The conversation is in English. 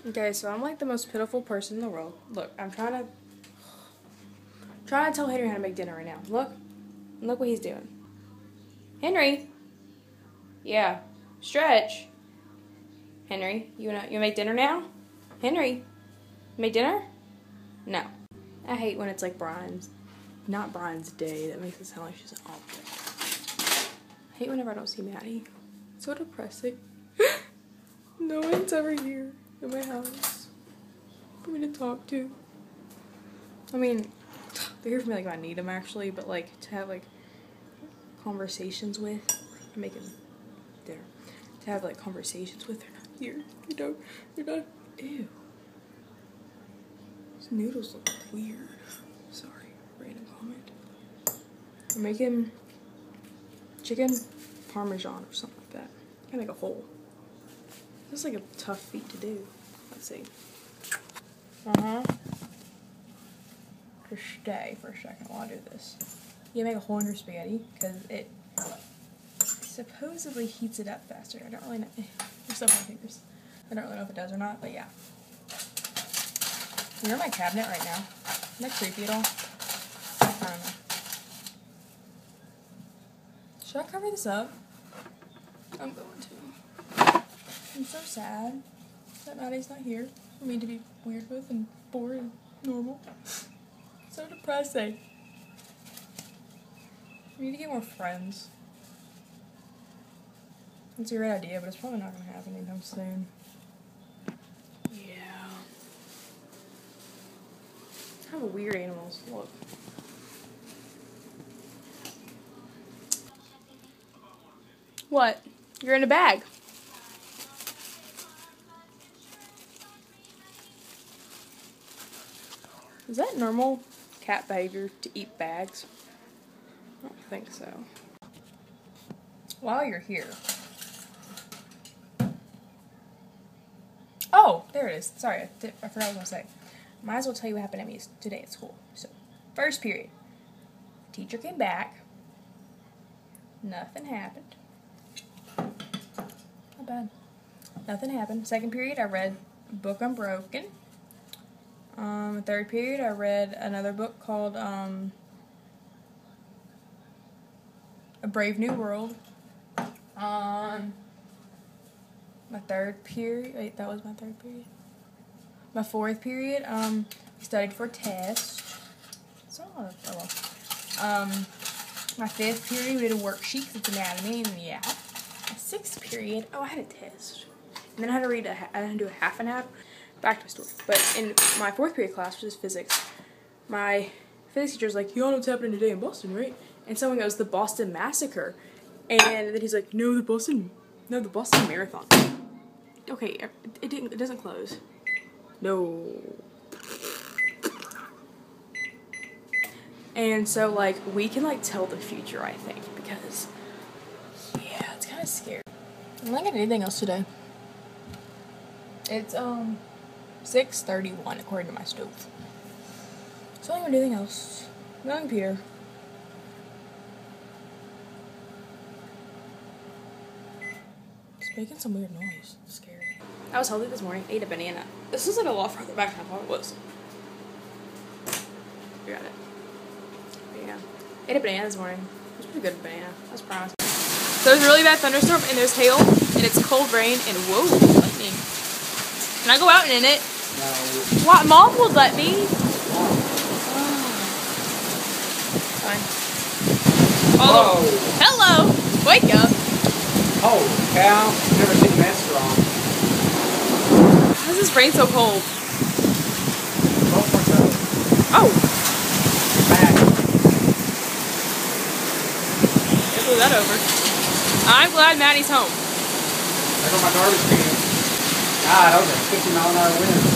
Okay, so I'm like the most pitiful person in the world. Look, I'm trying to tell Henry how to make dinner right now. Look what he's doing. Henry. Yeah. Stretch. Henry, you wanna make dinner now? Henry, make dinner? No. I hate when it's like not Brian's day. That makes it sound like she's an object. I hate whenever I don't see Maddie. It's so depressing. No one's ever here in my house for me to talk to. I mean, they're here for me like if I need them actually, but like to have like conversations with. I'm making dinner. To have like conversations with, they're not here. They're not. Ew. These noodles look weird. Sorry, random comment. I'm making chicken parmesan or something like that. I can make a hole. This is like a tough feat to do. Let's see. Just stay for a second while I do this. You make a hole in your spaghetti because it supposedly heats it up faster. I don't really know. There's so many fingers. I don't really know if it does or not, but yeah. You're in my cabinet right now. Isn't that creepy at all? I don't know. Should I cover this up? I'm going to. I'm so sad that Maddie's not here for me to be weird with and bored and normal. So depressing. We need to get more friends. It's a great idea, but it's probably not going to happen anytime soon. Yeah. I have weird animals. Look. What? You're in a bag. Is that normal cat behavior to eat bags? I don't think so. While you're here. Oh, there it is. Sorry, I forgot what I was going to say. Might as well tell you what happened to me today at school. So, first period. Teacher came back. Nothing happened. Not bad. Nothing happened. Second period, I read Book Unbroken. Third period, I read another book called A Brave New World. My third period, wait, that was my third period. My fourth period, studied for a test. So, my fifth period, we did a worksheet because it's anatomy, and yeah. My sixth period, I had a test. And then I had to read, I had to do a half and half. Back to my story. But in my fourth period class, which is physics, my physics teacher was like, you all know what's happening today in Boston, right? And someone goes, the Boston Massacre. And then he's like, no, the Boston Marathon. Okay, it doesn't close. No. And so, like, we can, like, tell the future, I think, because, yeah, it's kind of scary. I'm not getting anything else today. It's, 6:31 according to my stove. So I don't do anything else. I'm on the computer. It's making some weird noise. It's scary. I was healthy this morning. Ate a banana. This is like a lot further back than I thought it was. You got it. But yeah. Ate a banana this morning. It was pretty good banana. I was proud. So there's a really bad thunderstorm and there's hail and it's cold rain and whoa, lightning. Can I go out in it? No. What? Mom would let me. Fine. Oh. Hello. Wake up. Holy cow. Never seen that strong. How is this rain so cold? Oh. Back. I blew that over. I'm glad Maddie's home. There go my garbage can. God, that was a 50-mile-an-hour wind.